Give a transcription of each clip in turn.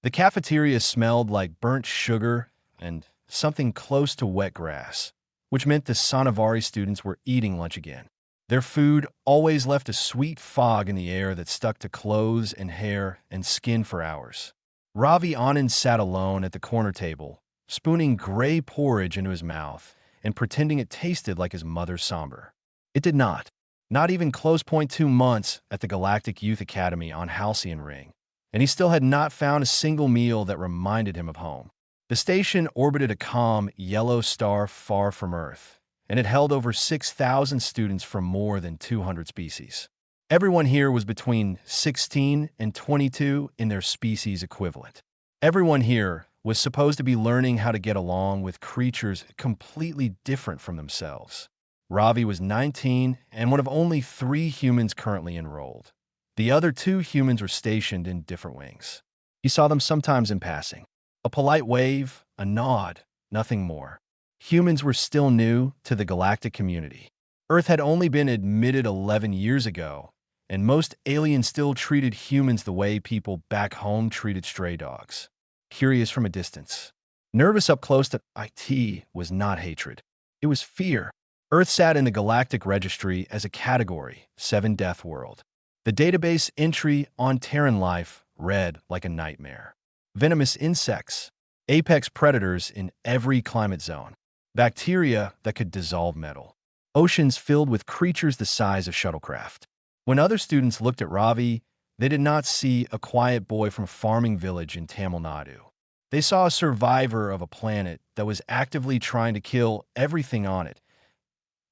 The cafeteria smelled like burnt sugar and something close to wet grass, which meant the Sanavari students were eating lunch again. Their food always left a sweet fog in the air that stuck to clothes and hair and skin for hours. Ravi Anand sat alone at the corner table, spooning gray porridge into his mouth and pretending it tasted like his mother's sambar. It did not. Not even close. 2 months at the Galactic Youth Academy on Halcyon Ring, and he still had not found a single meal that reminded him of home. The station orbited a calm, yellow star far from Earth, and it held over 6,000 students from more than 200 species. Everyone here was between 16 and 22 in their species equivalent. Everyone here was supposed to be learning how to get along with creatures completely different from themselves. Ravi was 19 and one of only 3 humans currently enrolled. The other 2 humans were stationed in different wings. He saw them sometimes in passing. A polite wave, a nod, nothing more. Humans were still new to the galactic community. Earth had only been admitted 11 years ago, and most aliens still treated humans the way people back home treated stray dogs. Curious from a distance. Nervous up close to IT was not hatred. It was fear. Earth sat in the galactic registry as a category, 7 death world. The database entry on Terran life read like a nightmare. Venomous insects, apex predators in every climate zone, bacteria that could dissolve metal, oceans filled with creatures the size of shuttlecraft. When other students looked at Ravi, they did not see a quiet boy from a farming village in Tamil Nadu. They saw a survivor of a planet that was actively trying to kill everything on it.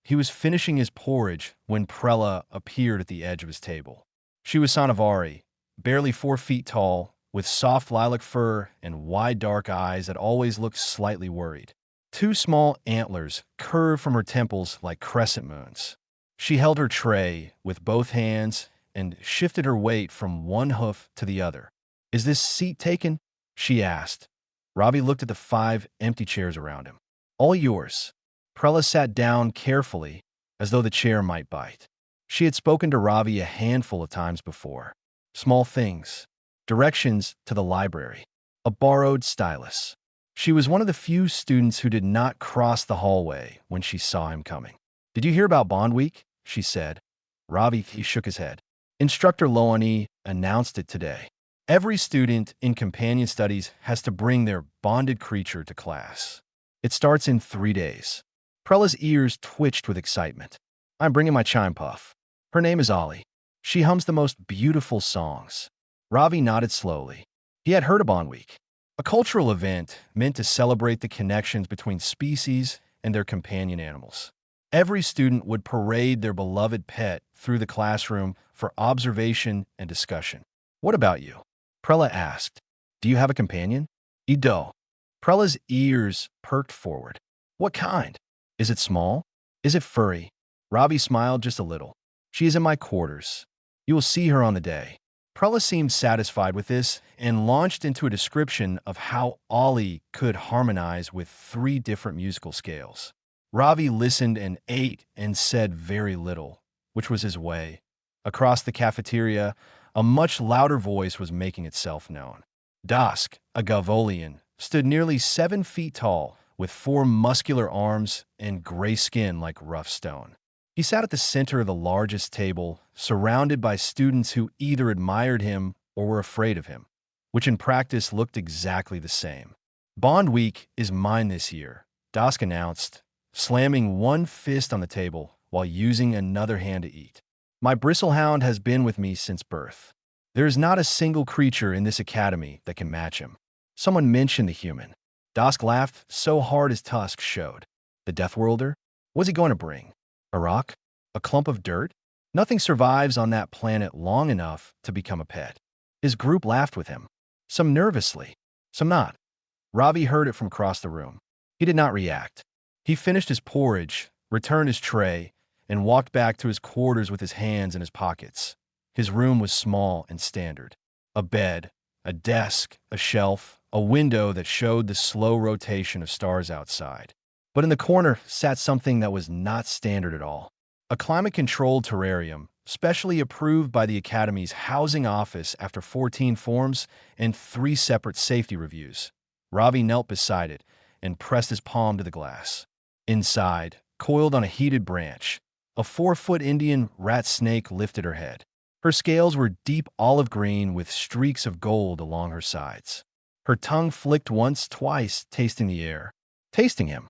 He was finishing his porridge when Prella appeared at the edge of his table. She was Sanavari, barely 4 feet tall, with soft lilac fur and wide dark eyes that always looked slightly worried. 2 small antlers curved from her temples like crescent moons. She held her tray with both hands and shifted her weight from one hoof to the other. "Is this seat taken?" she asked. Ravi looked at the 5 empty chairs around him. "All yours." Prella sat down carefully, as though the chair might bite. She had spoken to Ravi a handful of times before. Small things. Directions to the library. A borrowed stylus. She was one of the few students who did not cross the hallway when she saw him coming. "Did you hear about Bond Week?" she said. He shook his head. "Instructor Loani announced it today. Every student in companion studies has to bring their bonded creature to class. It starts in 3 days." Prella's ears twitched with excitement. "I'm bringing my chime puff. Her name is Ollie. She hums the most beautiful songs." Ravi nodded slowly. He had heard of Bond Week, a cultural event meant to celebrate the connections between species and their companion animals. Every student would parade their beloved pet through the classroom for observation and discussion. "What about you?" Prella asked. "Do you have a companion?" "Ido." Prella's ears perked forward. "What kind? Is it small? Is it furry?" Ravi smiled just a little. "She is in my quarters. You will see her on the day." Prella seemed satisfied with this and launched into a description of how Ollie could harmonize with 3 different musical scales. Ravi listened and ate and said very little, which was his way. Across the cafeteria, a much louder voice was making itself known. Dask, a Gavolian, stood nearly 7 feet tall, with 4 muscular arms and gray skin like rough stone. He sat at the center of the largest table, surrounded by students who either admired him or were afraid of him, which in practice looked exactly the same. "Bond Week is mine this year," Dask announced, slamming one fist on the table while using another hand to eat. "My bristlehound has been with me since birth. There is not a single creature in this academy that can match him." Someone mentioned the human. Dask laughed so hard his tusks showed. The Deathworlder? What was he going to bring? A rock? A clump of dirt? Nothing survives on that planet long enough to become a pet. His group laughed with him. Some nervously, some not. Ravi heard it from across the room. He did not react. He finished his porridge, returned his tray, and walked back to his quarters with his hands in his pockets. His room was small and standard. A bed, a desk, a shelf, a window that showed the slow rotation of stars outside. But in the corner sat something that was not standard at all. a climate-controlled terrarium, specially approved by the Academy's housing office after 14 forms and 3 separate safety reviews. Ravi knelt beside it and pressed his palm to the glass. Inside, coiled on a heated branch, a 4-foot Indian rat snake lifted her head. Her scales were deep olive green with streaks of gold along her sides. Her tongue flicked once, twice, tasting the air. Tasting him.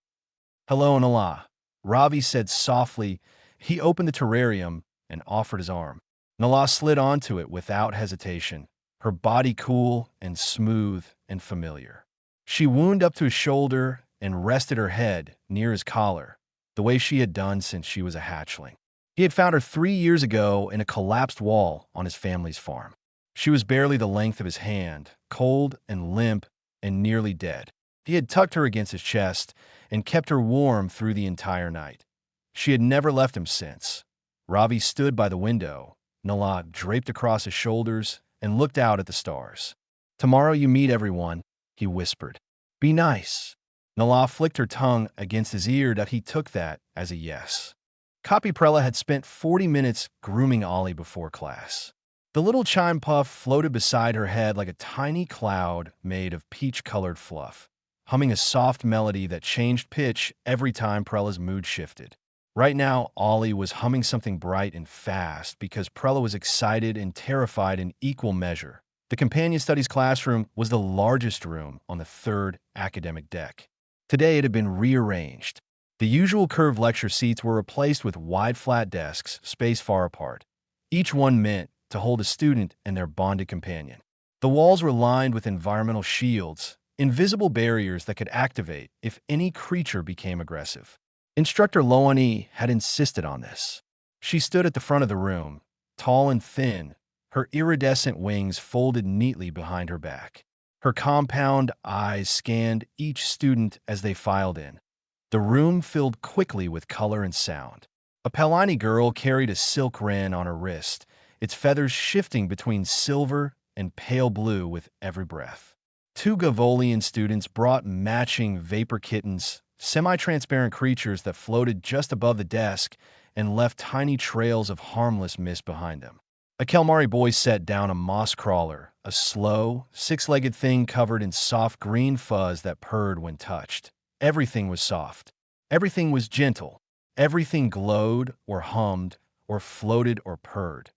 "Hello, Nala," Ravi said softly. He opened the terrarium and offered his arm. Nala slid onto it without hesitation, her body cool and smooth and familiar. She wound up to his shoulder and rested her head near his collar, the way she had done since she was a hatchling. He had found her 3 years ago in a collapsed wall on his family's farm. She was barely the length of his hand, cold and limp and nearly dead. He had tucked her against his chest and kept her warm through the entire night. She had never left him since. Ravi stood by the window, Nala draped across his shoulders, and looked out at the stars. "Tomorrow you meet everyone," he whispered. "Be nice." Nala flicked her tongue against his ear that he took that as a yes. Copy Prella had spent 40 minutes grooming Ollie before class. The little chime puff floated beside her head like a tiny cloud made of peach-colored fluff, humming a soft melody that changed pitch every time Prella's mood shifted. Right now, Ollie was humming something bright and fast because Prella was excited and terrified in equal measure. The companion studies classroom was the largest room on the 3rd academic deck. Today it had been rearranged. The usual curved lecture seats were replaced with wide flat desks, spaced far apart, each one meant to hold a student and their bonded companion. The walls were lined with environmental shields, invisible barriers that could activate if any creature became aggressive. Instructor Loani had insisted on this. She stood at the front of the room, tall and thin, her iridescent wings folded neatly behind her back. Her compound eyes scanned each student as they filed in. The room filled quickly with color and sound. A Palani girl carried a silk wren on her wrist, its feathers shifting between silver and pale blue with every breath. 2 Gavolian students brought matching vapor kittens, semi-transparent creatures that floated just above the desk and left tiny trails of harmless mist behind them. A Kelmari boy set down a moss crawler, a slow, 6-legged thing covered in soft green fuzz that purred when touched. Everything was soft. Everything was gentle. Everything glowed or hummed or floated or purred.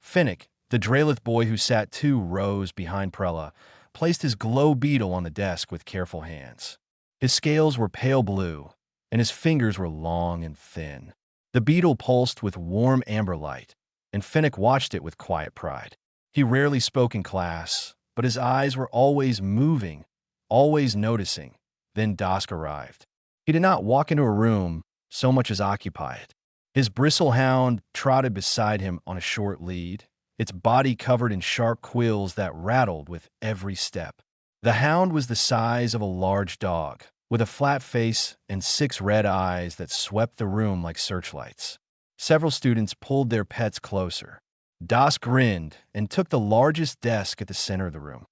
Finnick, the Draelith boy who sat 2 rows behind Prella, placed his glow beetle on the desk with careful hands. His scales were pale blue, and his fingers were long and thin. The beetle pulsed with warm amber light, and Finnick watched it with quiet pride. He rarely spoke in class, but his eyes were always moving, always noticing. Then dusk arrived. He did not walk into a room so much as occupy it. His bristle hound trotted beside him on a short lead, its body covered in sharp quills that rattled with every step. The hound was the size of a large dog, with a flat face and 6 red eyes that swept the room like searchlights. Several students pulled their pets closer. Das grinned and took the largest desk at the center of the room.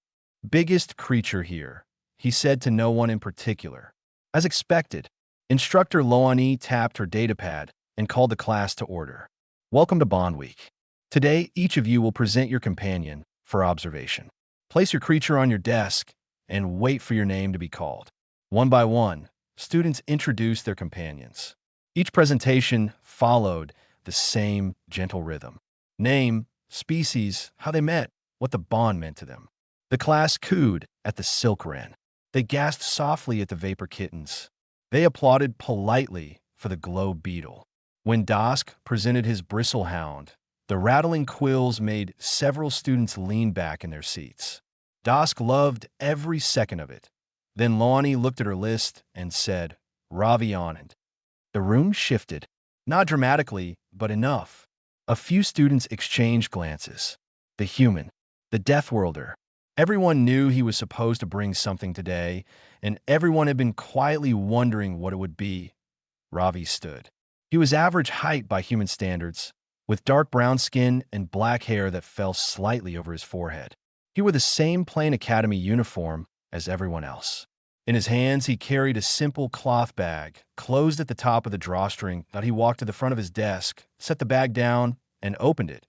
"Biggest creature here," he said to no one in particular. As expected, Instructor Loani tapped her datapad and called the class to order. "Welcome to Bond Week. Today, each of you will present your companion for observation. Place your creature on your desk and wait for your name to be called." One by one, students introduced their companions. Each presentation followed the same gentle rhythm. Name, species, how they met, what the bond meant to them. The class cooed at the silk wren. They gasped softly at the vapor kittens. They applauded politely for the glow beetle. When Dask presented his bristle hound, the rattling quills made several students lean back in their seats. Dask loved every second of it. Then Lani looked at her list and said, "Ravi Anand." The room shifted, not dramatically, but enough. A few students exchanged glances. The human, the Deathworlder. Everyone knew he was supposed to bring something today, and everyone had been quietly wondering what it would be. Ravi stood. He was average height by human standards, with dark brown skin and black hair that fell slightly over his forehead. He wore the same plain academy uniform as everyone else. In his hands, he carried a simple cloth bag, closed at the top of the drawstring. He walked to the front of his desk, set the bag down, and opened it.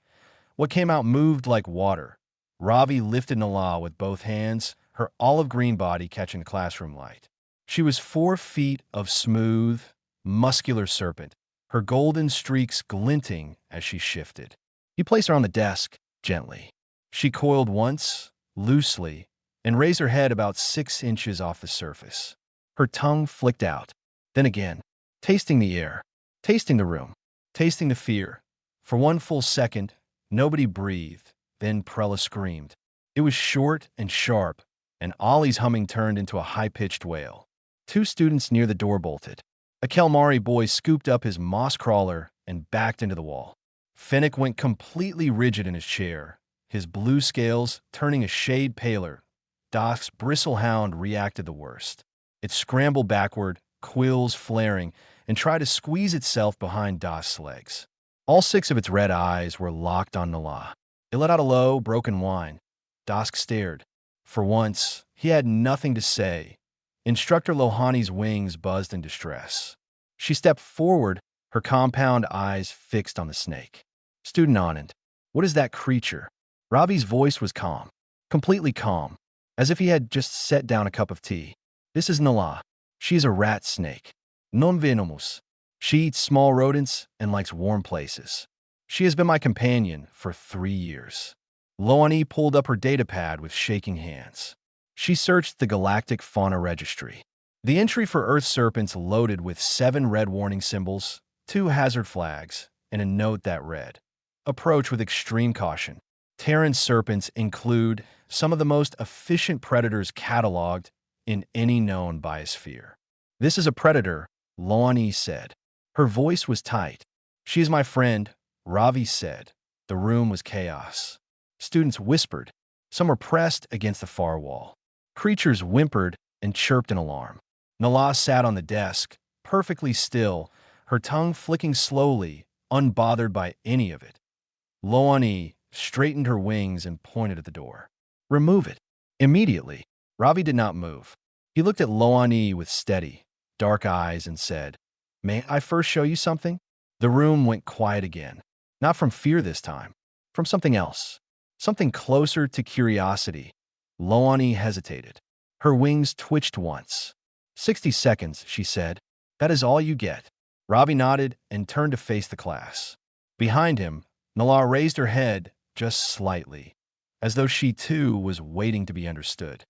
What came out moved like water. Ravi lifted Nala with both hands, her olive green body catching the classroom light. She was 4 feet of smooth, muscular serpent, her golden streaks glinting as she shifted. He placed her on the desk, gently. She coiled once, loosely, and raised her head about 6 inches off the surface. Her tongue flicked out. Then again, tasting the air, tasting the room, tasting the fear. For 1 full second, nobody breathed. Then Prella screamed. It was short and sharp, and Ollie's humming turned into a high-pitched wail. 2 students near the door bolted. A Kelmari boy scooped up his moss crawler and backed into the wall. Fennec went completely rigid in his chair, his blue scales turning a shade paler. Dosk's bristlehound reacted the worst. It scrambled backward, quills flaring, and tried to squeeze itself behind Dosk's legs. All 6 of its red eyes were locked on Nala. It let out a low, broken whine. Dosk stared. For once, he had nothing to say. Instructor Lohani's wings buzzed in distress. She stepped forward, her compound eyes fixed on the snake. Student Anand, what is that creature? Ravi's voice was calm, completely calm, as if he had just set down a cup of tea. This is Nala. She is a rat snake. Non venomous. She eats small rodents and likes warm places. She has been my companion for 3 years. Lohani pulled up her datapad with shaking hands. She searched the Galactic Fauna Registry. The entry for Earth serpents loaded with 7 red warning symbols, 2 hazard flags, and a note that read, "Approach with extreme caution. Terran serpents include some of the most efficient predators cataloged in any known biosphere." This is a predator, Lohani said. Her voice was tight. She is my friend, Ravi said. The room was chaos. Students whispered. Some were pressed against the far wall. Creatures whimpered and chirped in alarm. Nala sat on the desk, perfectly still, her tongue flicking slowly, unbothered by any of it. Lohani straightened her wings and pointed at the door. "Remove it." Immediately, Ravi did not move. He looked at Lohani with steady, dark eyes and said, "May I first show you something?" The room went quiet again. Not from fear this time, from something else. Something closer to curiosity. Lohani hesitated. Her wings twitched once. 60 seconds, she said. That is all you get. Ravi nodded and turned to face the class. Behind him, Nala raised her head just slightly, as though she too was waiting to be understood.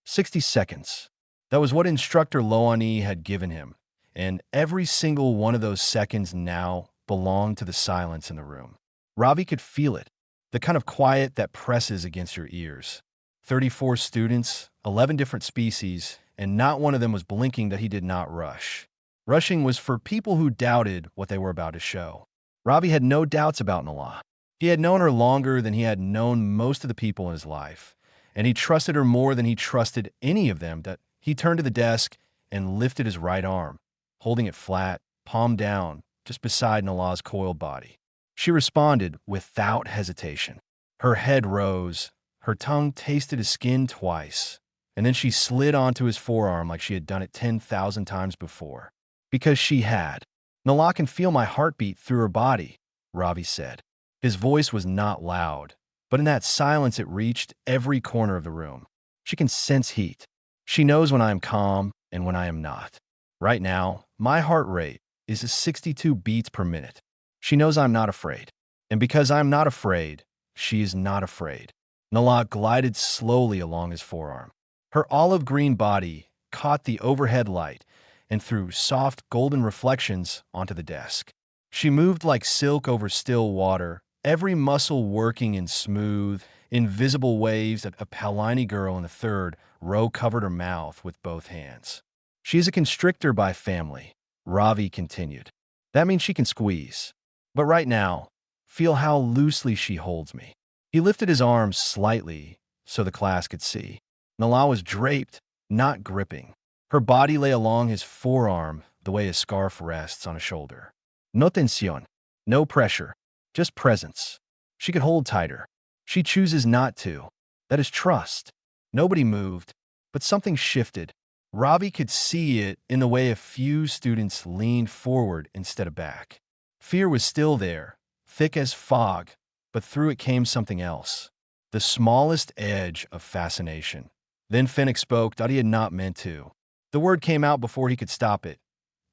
60 seconds. That was what Instructor Lohani had given him, and every single one of those seconds now belonged to the silence in the room. Ravi could feel it, the kind of quiet that presses against your ears. 34 students, 11 different species, and not one of them was blinking that he did not rush. Rushing was for people who doubted what they were about to show. Ravi had no doubts about Nala. He had known her longer than he had known most of the people in his life, and he trusted her more than he trusted any of them. That he turned to the desk and lifted his right arm, holding it flat, palm down, just beside Nala's coiled body. She responded without hesitation. Her head rose, her tongue tasted his skin twice, and then she slid onto his forearm like she had done it 10,000 times before. Because she had. "Nala can feel my heartbeat through her body," Ravi said. His voice was not loud, but in that silence it reached every corner of the room. "She can sense heat. She knows when I am calm and when I am not. Right now, my heart rate is 62 beats per minute. She knows I'm not afraid. And because I'm not afraid, she is not afraid." Nala glided slowly along his forearm. Her olive green body caught the overhead light and threw soft golden reflections onto the desk. She moved like silk over still water, every muscle working in smooth, invisible waves that a Palini girl in the 3rd row covered her mouth with both hands. "She is a constrictor by family," Ravi continued. "That means she can squeeze. But right now, feel how loosely she holds me." He lifted his arms slightly so the class could see. Nala was draped, not gripping. Her body lay along his forearm the way a scarf rests on a shoulder. No tensión, no pressure, just presence. She could hold tighter. She chooses not to. That is trust. Nobody moved, but something shifted. Ravi could see it in the way a few students leaned forward instead of back. Fear was still there, thick as fog, but through it came something else. The smallest edge of fascination. Then Finnick spoke that he had not meant to. The word came out before he could stop it,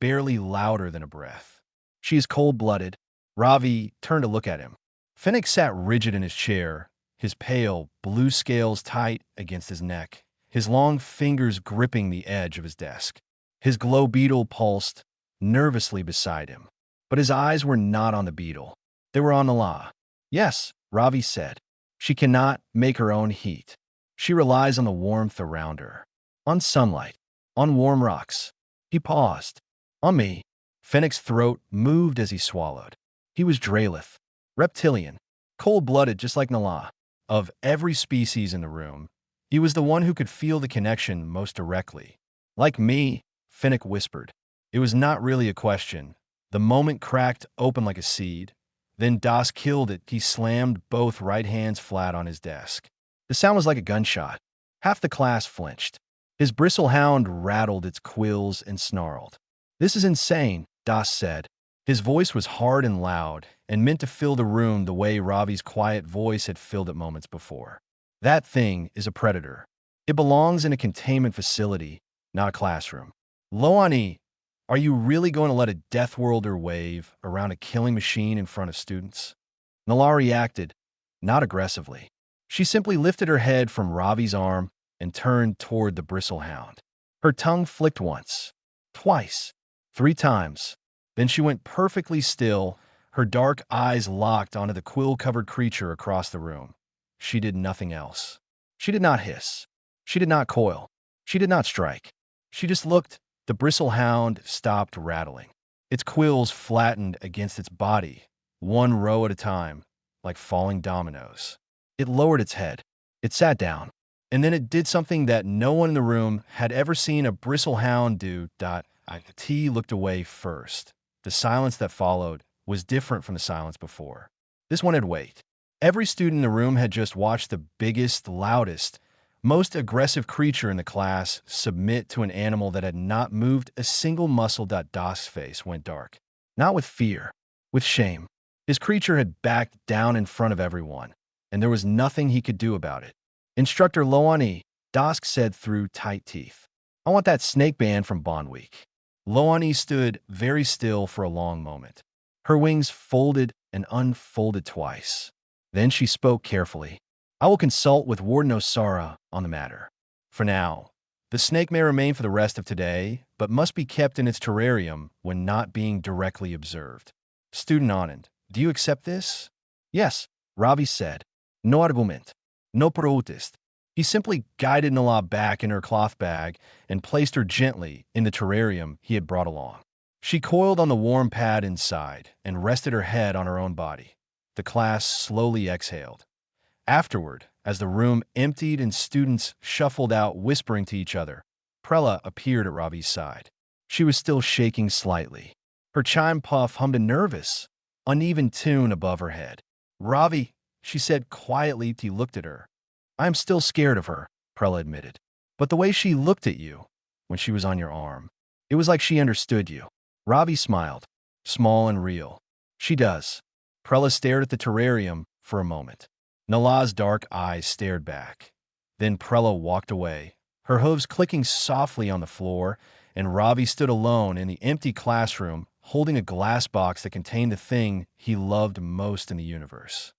barely louder than a breath. She is cold-blooded. Ravi turned to look at him. Finnick sat rigid in his chair, his pale, blue scales tight against his neck, his long fingers gripping the edge of his desk. His glow beetle pulsed nervously beside him. But his eyes were not on the beetle. They were on Nala. Yes, Ravi said. She cannot make her own heat. She relies on the warmth around her. On sunlight. On warm rocks. He paused. On me. Finnick's throat moved as he swallowed. He was Dralith. Reptilian. Cold-blooded just like Nala. Of every species in the room, he was the one who could feel the connection most directly. Like me, Finnick whispered. It was not really a question. The moment cracked open like a seed. Then Das killed it. He slammed both right hands flat on his desk. The sound was like a gunshot. Half the class flinched. His bristlehound rattled its quills and snarled. This is insane, Das said. His voice was hard and loud, and meant to fill the room the way Ravi's quiet voice had filled it moments before. That thing is a predator. It belongs in a containment facility, not a classroom. Loani, are you really going to let a death worlder wave around a killing machine in front of students? Nala reacted, not aggressively. She simply lifted her head from Ravi's arm and turned toward the bristlehound. Her tongue flicked once, twice, 3 times. Then she went perfectly still, her dark eyes locked onto the quill-covered creature across the room. She did nothing else. She did not hiss. She did not coil. She did not strike. She just looked. The bristlehound stopped rattling. Its quills flattened against its body, one row at a time, like falling dominoes. It lowered its head. It sat down. And then it did something that no one in the room had ever seen a bristlehound do. T looked away first. The silence that followed was different from the silence before. This one had weight. Every student in the room had just watched the biggest, loudest, most aggressive creature in the class submit to an animal that had not moved a single muscle. Das' face went dark. Not with fear, with shame. His creature had backed down in front of everyone, and there was nothing he could do about it. Instructor Loani, Dask said through tight teeth. I want that snake band from Bond Week. Loani stood very still for a long moment. Her wings folded and unfolded twice. Then she spoke carefully. I will consult with Warden Osara on the matter. For now, the snake may remain for the rest of today, but must be kept in its terrarium when not being directly observed. Student Anand, do you accept this? Yes, Ravi said. No argument. No protest. He simply guided Nala back in her cloth bag and placed her gently in the terrarium he had brought along. She coiled on the warm pad inside and rested her head on her own body. The class slowly exhaled. Afterward, as the room emptied and students shuffled out whispering to each other, Prella appeared at Ravi's side. She was still shaking slightly. Her chime puff hummed a nervous, uneven tune above her head. Ravi, she said quietly. He looked at her. I am still scared of her, Prella admitted. But the way she looked at you when she was on your arm, it was like she understood you. Ravi smiled, small and real. She does. Prella stared at the terrarium for a moment. Nala's dark eyes stared back. Then Prella walked away, her hooves clicking softly on the floor, and Ravi stood alone in the empty classroom, holding a glass box that contained the thing he loved most in the universe.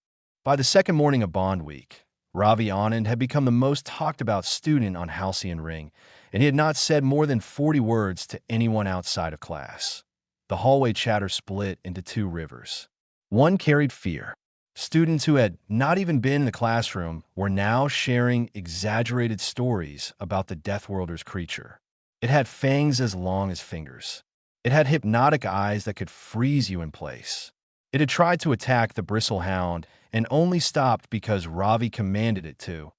By the second morning of Bond Week, Ravi Anand had become the most talked-about student on Halcyon Ring, and he had not said more than 40 words to anyone outside of class. The hallway chatter split into 2 rivers. One carried fear. Students who had not even been in the classroom were now sharing exaggerated stories about the Death Worlder's creature. It had fangs as long as fingers. It had hypnotic eyes that could freeze you in place. It had tried to attack the bristlehound and only stopped because Ravi commanded it to.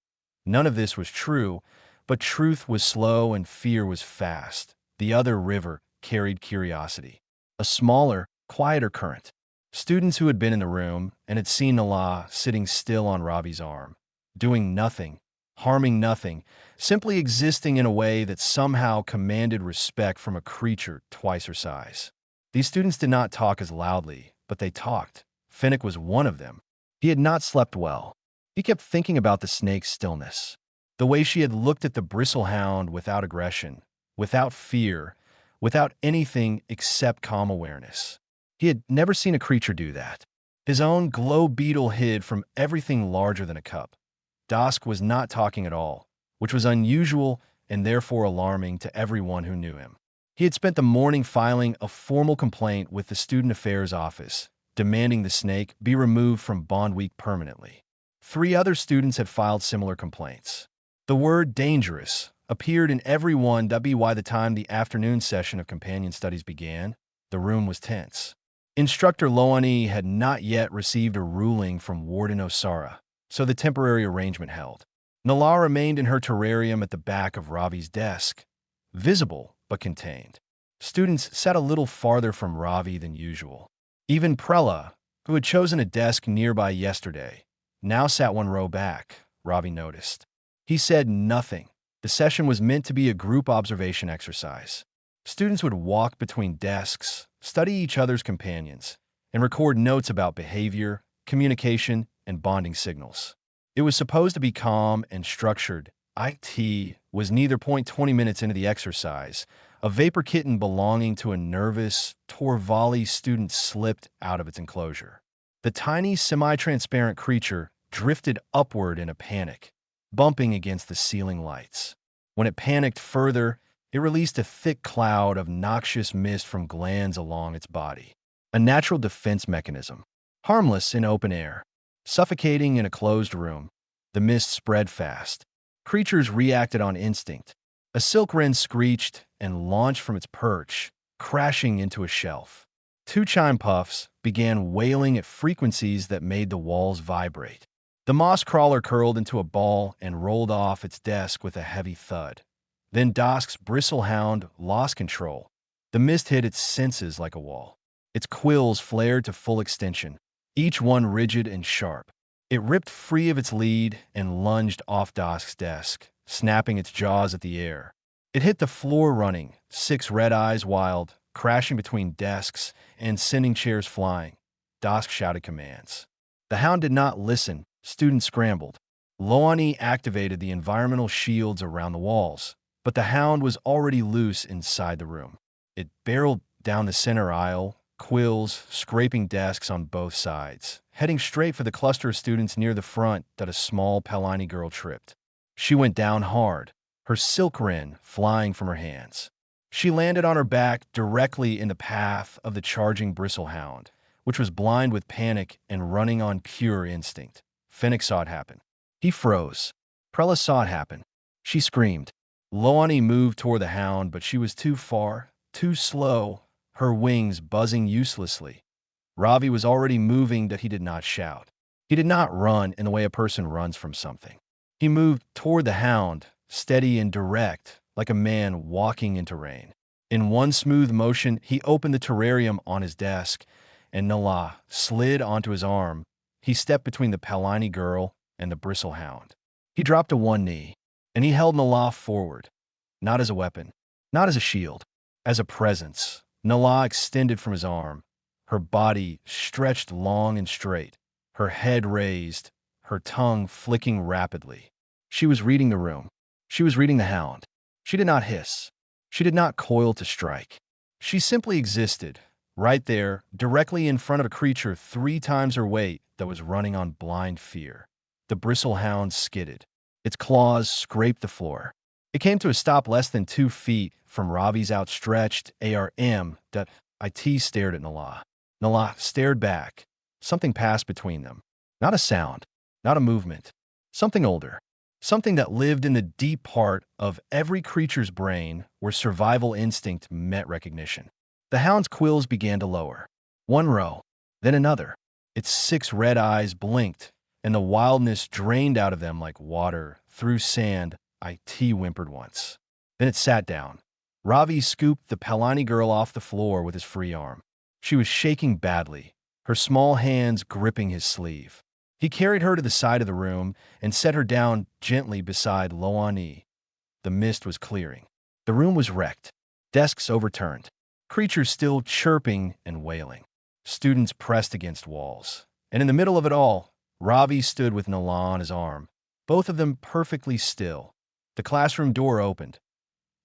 None of this was true, but truth was slow and fear was fast. The other river carried curiosity. A smaller, quieter current. Students who had been in the room and had seen Nala sitting still on Ravi's arm, doing nothing, harming nothing, simply existing in a way that somehow commanded respect from a creature twice her size. These students did not talk as loudly, but they talked. Finnick was one of them. He had not slept well. He kept thinking about the snake's stillness, the way she had looked at the bristlehound without aggression, without fear, without anything except calm awareness. He had never seen a creature do that. His own glow beetle hid from everything larger than a cup. Dosk was not talking at all, which was unusual and therefore alarming to everyone who knew him. He had spent the morning filing a formal complaint with the Student Affairs Office, demanding the snake be removed from Bond Week permanently. 3 other students had filed similar complaints. The word dangerous appeared in every one. By the time the afternoon session of companion studies began, the room was tense. Instructor Loani had not yet received a ruling from Warden Osara, so the temporary arrangement held. Nala remained in her terrarium at the back of Ravi's desk, visible but contained. Students sat a little farther from Ravi than usual. Even Prella, who had chosen a desk nearby yesterday, now sat 1 row back, Ravi noticed. He said nothing. The session was meant to be a group observation exercise. Students would walk between desks, study each other's companions, and record notes about behavior, communication, and bonding signals. It was supposed to be calm and structured. IT was neither point 20 minutes into the exercise. A vapor kitten belonging to a nervous Torvali student slipped out of its enclosure. The tiny, semi-transparent creature drifted upward in a panic, bumping against the ceiling lights. When it panicked further, it released a thick cloud of noxious mist from glands along its body. A natural defense mechanism, harmless in open air, suffocating in a closed room. The mist spread fast. Creatures reacted on instinct. A silk wren screeched and launched from its perch, crashing into a shelf. 2 chime puffs began wailing at frequencies that made the walls vibrate. The moss crawler curled into a ball and rolled off its desk with a heavy thud. Then Dosk's bristlehound lost control. The mist hit its senses like a wall. Its quills flared to full extension, each one rigid and sharp. It ripped free of its lead and lunged off Dosk's desk, snapping its jaws at the air. It hit the floor running, 6 red eyes wild, crashing between desks and sending chairs flying. Dosk shouted commands. The hound did not listen. Students scrambled. Loani activated the environmental shields around the walls, but the hound was already loose inside the room. It barreled down the center aisle, quills scraping desks on both sides, heading straight for the cluster of students near the front that a small Palani girl tripped. She went down hard, her silk wren flying from her hands. She landed on her back directly in the path of the charging bristlehound, which was blind with panic and running on pure instinct. Finnick saw it happen. He froze. Prella saw it happen. She screamed. Loani moved toward the hound, but she was too far, too slow, her wings buzzing uselessly. Ravi was already moving that he did not shout. He did not run in the way a person runs from something. He moved toward the hound, steady and direct, like a man walking into rain. In one smooth motion, he opened the terrarium on his desk, and Nala slid onto his arm. He stepped between the Palani girl and the bristlehound. He dropped to one knee, and he held Nala forward, not as a weapon, not as a shield, as a presence. Nala extended from his arm, her body stretched long and straight, her head raised, her tongue flicking rapidly. She was reading the room. She was reading the hound. She did not hiss. She did not coil to strike. She simply existed, right there, directly in front of a creature 3 times her weight that was running on blind fear. The bristlehound skidded. Its claws scraped the floor. It came to a stop less than 2 feet from Ravi's outstretched ARM. That IT stared at Nala. Nala stared back. Something passed between them. Not a sound, not a movement. Something older. Something that lived in the deep part of every creature's brain where survival instinct met recognition. The hound's quills began to lower. 1 row, then another. Its 6 red eyes blinked, and the wildness drained out of them like water through sand. IT whimpered once. Then it sat down. Ravi scooped the Palani girl off the floor with his free arm. She was shaking badly, her small hands gripping his sleeve. He carried her to the side of the room and set her down gently beside Loani. the mist was clearing. The room was wrecked, desks overturned, creatures still chirping and wailing, students pressed against walls. And in the middle of it all, Ravi stood with Nala on his arm, both of them perfectly still. The classroom door opened.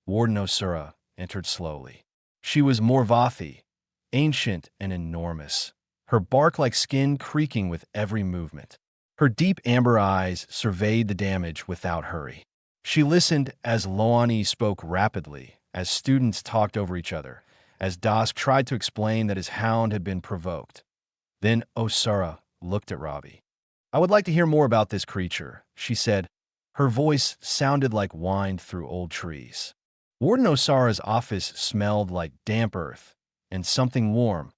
Warden Osura entered slowly. She was Morvathi, ancient and enormous, her bark-like skin creaking with every movement. Her deep amber eyes surveyed the damage without hurry. She listened as Loani spoke rapidly, as students talked over each other, as Dask tried to explain that his hound had been provoked. Then Osura looked at Ravi. "I would like to hear more about this creature," she said. Her voice sounded like wind through old trees. Warden Osara's office smelled like damp earth and something warm,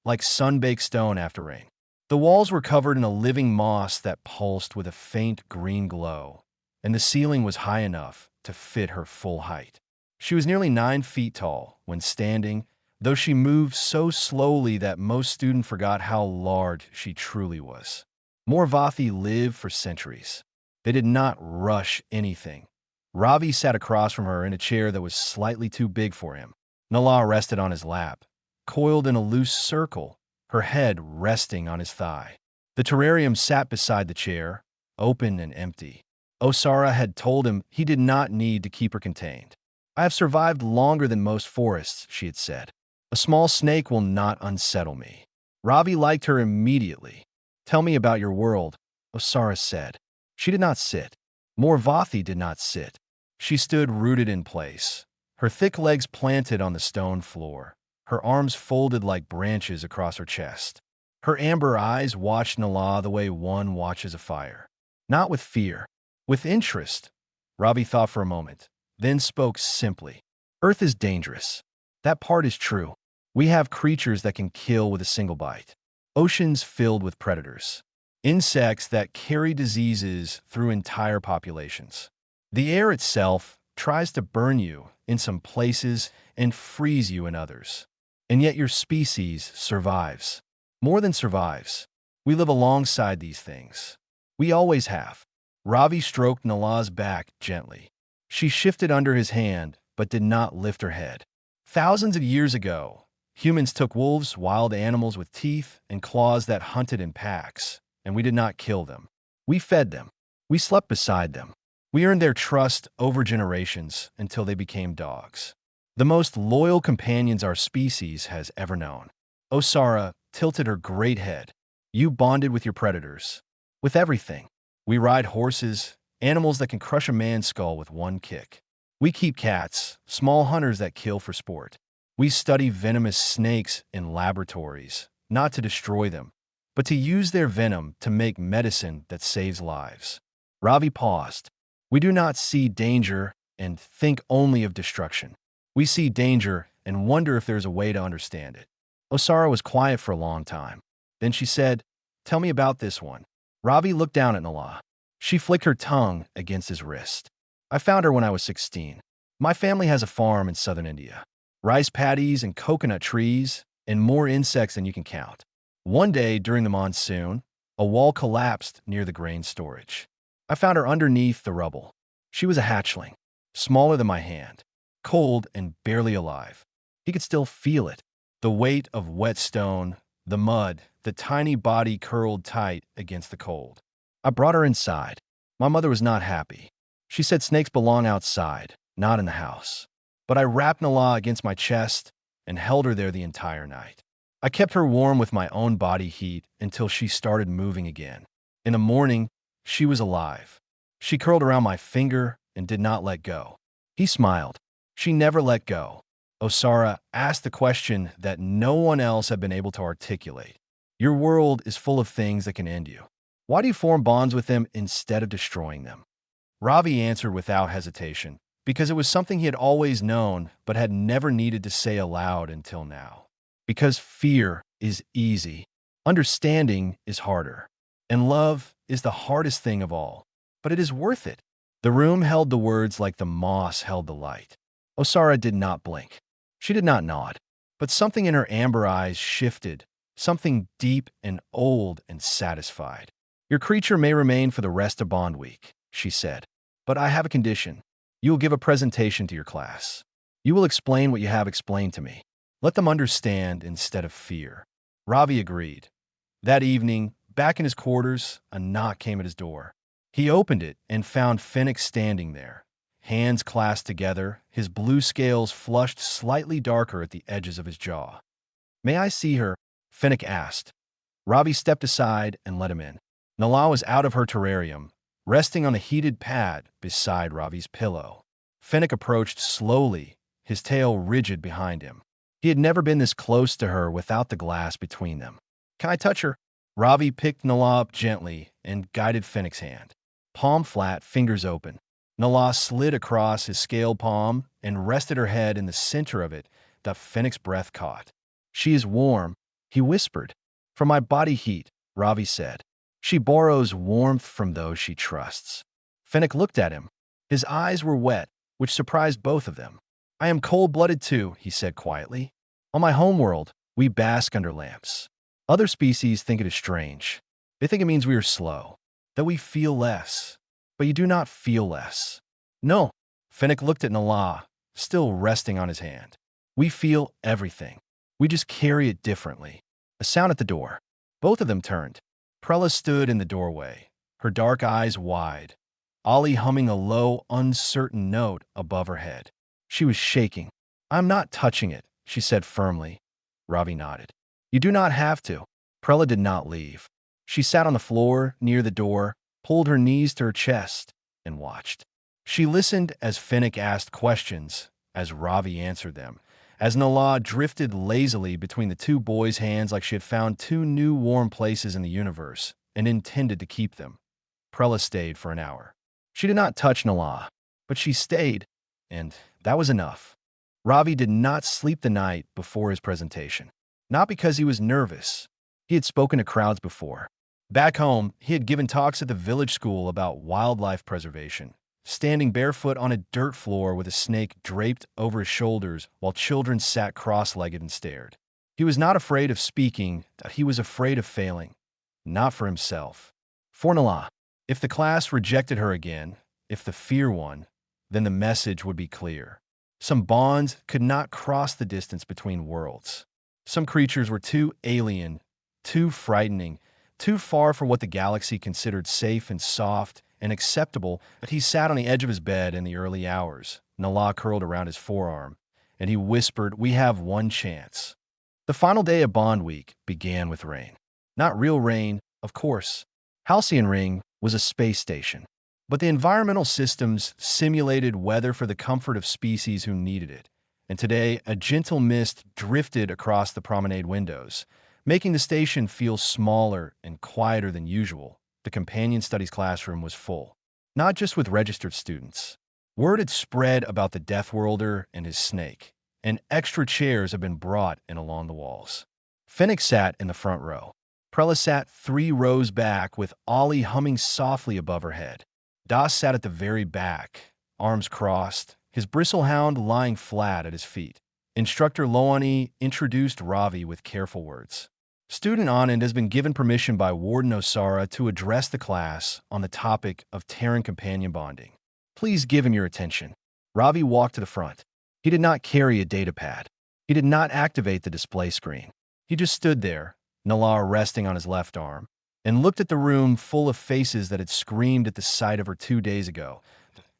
like sun-baked stone after rain. The walls were covered in a living moss that pulsed with a faint green glow, and the ceiling was high enough to fit her full height. She was nearly 9 feet tall when standing, though she moved so slowly that most students forgot how large she truly was. Morvathi lived for centuries. They did not rush anything. Ravi sat across from her in a chair that was slightly too big for him. Nala rested on his lap, coiled in a loose circle, her head resting on his thigh. The terrarium sat beside the chair, open and empty. Osara had told him he did not need to keep her contained. "I have survived longer than most forests," she had said. "A small snake will not unsettle me." Ravi liked her immediately. "Tell me about your world," Osara said. She did not sit. Morvathi did not sit. She stood rooted in place, her thick legs planted on the stone floor, her arms folded like branches across her chest. Her amber eyes watched Nala the way one watches a fire. Not with fear, with interest. Ravi thought for a moment, then spoke simply. "Earth is dangerous. That part is true. We have creatures that can kill with a single bite. Oceans filled with predators. Insects that carry diseases through entire populations. The air itself tries to burn you in some places and freeze you in others. And yet your species survives. More than survives. We live alongside these things. We always have." Ravi stroked Nala's back gently. She shifted under his hand, but did not lift her head. "Thousands of years ago, humans took wolves, wild animals with teeth and claws that hunted in packs, and we did not kill them. We fed them. We slept beside them. We earned their trust over generations until they became dogs. The most loyal companions our species has ever known." Osara tilted her great head. "You bonded with your predators. With everything. We ride horses, animals that can crush a man's skull with one kick. We keep cats, small hunters that kill for sport. We study venomous snakes in laboratories, not to destroy them, but to use their venom to make medicine that saves lives." Ravi paused. "We do not see danger and think only of destruction. We see danger and wonder if there's a way to understand it." Osara was quiet for a long time. Then she said, "Tell me about this one." Ravi looked down at Nala. She flicked her tongue against his wrist. "I found her when I was 16. My family has a farm in southern India. Rice paddies and coconut trees, and more insects than you can count. One day during the monsoon, a wall collapsed near the grain storage. I found her underneath the rubble. She was a hatchling, smaller than my hand, cold and barely alive. He could still feel it, the weight of wet stone, the mud, the tiny body curled tight against the cold. I brought her inside. My mother was not happy. She said snakes belong outside, not in the house. But I wrapped Nala against my chest and held her there the entire night. I kept her warm with my own body heat until she started moving again. In the morning, she was alive. She curled around my finger and did not let go." He smiled. "She never let go." Osara asked the question that no one else had been able to articulate. "Your world is full of things that can end you. Why do you form bonds with them instead of destroying them?" Ravi answered without hesitation, because it was something he had always known but had never needed to say aloud until now. Because fear is easy, understanding is harder, and love is the hardest thing of all, but it is worth it. The room held the words like the moss held the light. Osara did not blink. She did not nod, but something in her amber eyes shifted, something deep and old and satisfied. "Your creature may remain for the rest of Bond Week," she said, "but I have a condition. You will give a presentation to your class. You will explain what you have explained to me. Let them understand instead of fear." Ravi agreed. That evening, back in his quarters, a knock came at his door. He opened it and found Finnick standing there, hands clasped together, his blue scales flushed slightly darker at the edges of his jaw. "May I see her?" Finnick asked. Ravi stepped aside and let him in. Nala was out of her terrarium, resting on a heated pad beside Ravi's pillow. Finnick approached slowly, his tail rigid behind him. He had never been this close to her without the glass between them. "Can I touch her?" Ravi picked Nala up gently and guided Finnick's hand. Palm flat, fingers open. Nala slid across his scaled palm and rested her head in the center of it that Finnick's breath caught. "She is warm," he whispered. "From my body heat," Ravi said. "She borrows warmth from those she trusts." Finnick looked at him. His eyes were wet, which surprised both of them. "I am cold-blooded too," he said quietly. "On my homeworld, we bask under lamps. Other species think it is strange. They think it means we are slow, that we feel less. But you do not feel less." "No." Finnick looked at Nala, still resting on his hand. "We feel everything. We just carry it differently." A sound at the door. Both of them turned. Prella stood in the doorway, her dark eyes wide, Ollie humming a low, uncertain note above her head. She was shaking. "I'm not touching it," she said firmly. Ravi nodded. "You do not have to." Prella did not leave. She sat on the floor near the door, pulled her knees to her chest, and watched. She listened as Finnick asked questions, as Ravi answered them, as Nala drifted lazily between the two boys' hands like she had found two new warm places in the universe and intended to keep them. Prella stayed for an hour. She did not touch Nala, but she stayed, and that was enough. Ravi did not sleep the night before his presentation. Not because he was nervous. He had spoken to crowds before. Back home, he had given talks at the village school about wildlife preservation, standing barefoot on a dirt floor with a snake draped over his shoulders while children sat cross-legged and stared. He was not afraid of speaking, he was afraid of failing. Not for himself. For Nala. If the class rejected her again, if the fear won, then the message would be clear. Some bonds could not cross the distance between worlds. Some creatures were too alien, too frightening, too far for what the galaxy considered safe and soft and acceptable, but he sat on the edge of his bed in the early hours, Nala curled around his forearm, and he whispered, "We have one chance." The final day of Bond Week began with rain. Not real rain, of course. Halcyon Ring was a space station, but the environmental systems simulated weather for the comfort of species who needed it, and today a gentle mist drifted across the promenade windows, making the station feel smaller and quieter than usual. The companion studies classroom was full, not just with registered students. Word had spread about the Death Worlder and his snake, and extra chairs had been brought in along the walls. Finnick sat in the front row. Prella sat 3 rows back with Ollie humming softly above her head. Das sat at the very back, arms crossed, his bristlehound lying flat at his feet. Instructor Loani introduced Ravi with careful words. Student Anand has been given permission by Warden Osara to address the class on the topic of Terran companion bonding. Please give him your attention. Ravi walked to the front. He did not carry a datapad. He did not activate the display screen. He just stood there, Nala resting on his left arm, and looked at the room full of faces that had screamed at the sight of her 2 days ago.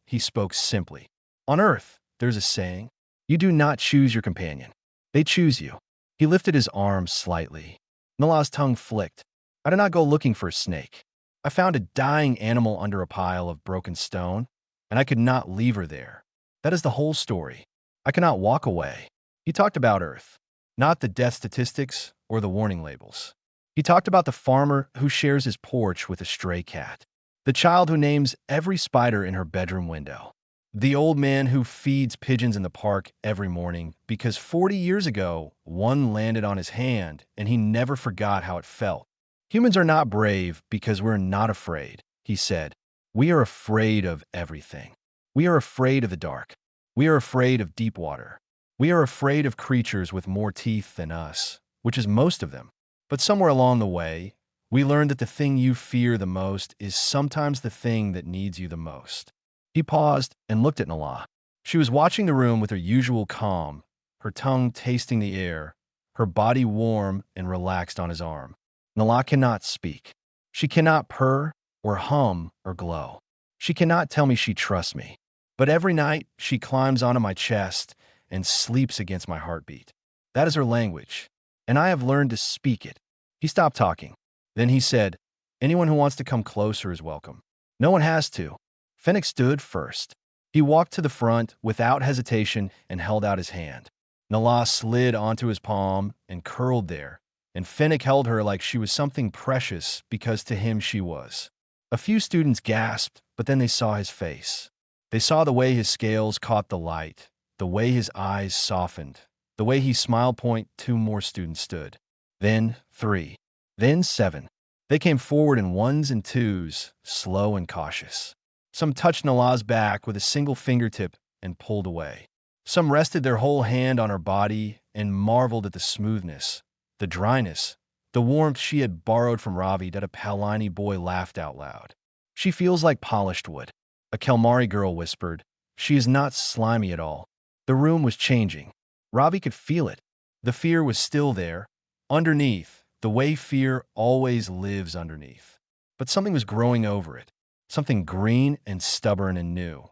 He spoke simply. On Earth, there's a saying, you do not choose your companion. They choose you. He lifted his arm slightly. Nala's tongue flicked. I did not go looking for a snake. I found a dying animal under a pile of broken stone, and I could not leave her there. That is the whole story. I cannot walk away. He talked about Earth, not the death statistics or the warning labels. He talked about the farmer who shares his porch with a stray cat, the child who names every spider in her bedroom window, the old man who feeds pigeons in the park every morning because 40 years ago, one landed on his hand and he never forgot how it felt. Humans are not brave because we're not afraid, he said. We are afraid of everything. We are afraid of the dark. We are afraid of deep water. We are afraid of creatures with more teeth than us, which is most of them. But somewhere along the way, we learned that the thing you fear the most is sometimes the thing that needs you the most. He paused and looked at Nala. She was watching the room with her usual calm, her tongue tasting the air, her body warm and relaxed on his arm. Nala cannot speak. She cannot purr or hum or glow. She cannot tell me she trusts me. But every night, she climbs onto my chest and sleeps against my heartbeat. That is her language, and I have learned to speak it. He stopped talking. Then he said, "Anyone who wants to come closer is welcome." "No one has to." Fennec stood first. He walked to the front without hesitation and held out his hand. Nala slid onto his palm and curled there, and Fennec held her like she was something precious because to him she was. A few students gasped, but then they saw his face. They saw the way his scales caught the light, the way his eyes softened, the way he smiled. Two more students stood. Then 3. Then 7. They came forward in ones and twos, slow and cautious. Some touched Nala's back with a single fingertip and pulled away. Some rested their whole hand on her body and marveled at the smoothness, the dryness, the warmth she had borrowed from Ravi. That a Palani boy laughed out loud. "She feels like polished wood," a Kelmari girl whispered. "She is not slimy at all." The room was changing. Ravi could feel it. The fear was still there, underneath, the way fear always lives underneath. But something was growing over it, something green and stubborn and new.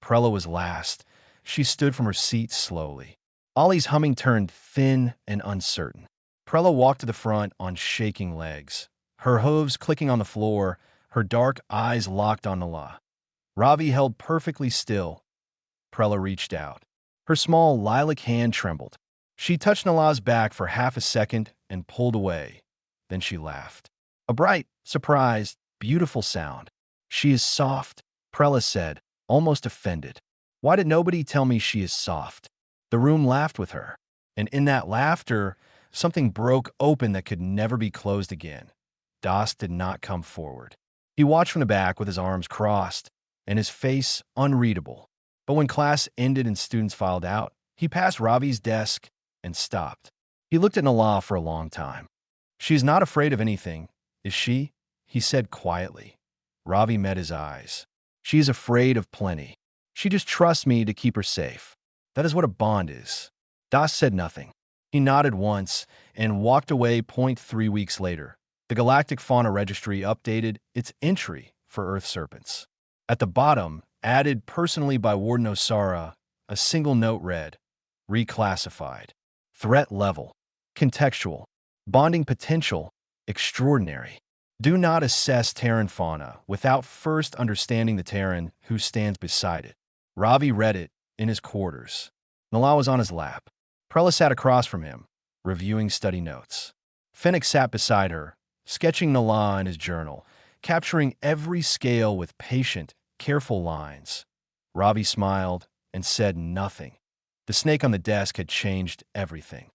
Prella was last. She stood from her seat slowly. Ollie's humming turned thin and uncertain. Prella walked to the front on shaking legs, her hooves clicking on the floor, her dark eyes locked on Nala. Ravi held perfectly still. Prella reached out. Her small lilac hand trembled. She touched Nala's back for half a second and pulled away. Then she laughed. A bright, surprised, beautiful sound. "She is soft," Prella said, almost offended. "Why did nobody tell me she is soft?" The room laughed with her, and in that laughter, something broke open that could never be closed again. Das did not come forward. He watched from the back with his arms crossed and his face unreadable. But when class ended and students filed out, he passed Ravi's desk and stopped. He looked at Nala for a long time. "She is not afraid of anything, is she?" he said quietly. Ravi met his eyes. "She is afraid of plenty. She just trusts me to keep her safe. That is what a bond is." Das said nothing. He nodded once and walked away. 3 weeks later, the Galactic Fauna Registry updated its entry for Earth serpents. At the bottom, added personally by Warden Osara, a single note read, "Reclassified. Threat level. Contextual. Bonding potential. Extraordinary. Do not assess Terran fauna without first understanding the Terran who stands beside it." Ravi read it in his quarters. Nala was on his lap. Prella sat across from him, reviewing study notes. Fennec sat beside her, sketching Nala in his journal, capturing every scale with patient, careful lines. Ravi smiled and said nothing. The snake on the desk had changed everything.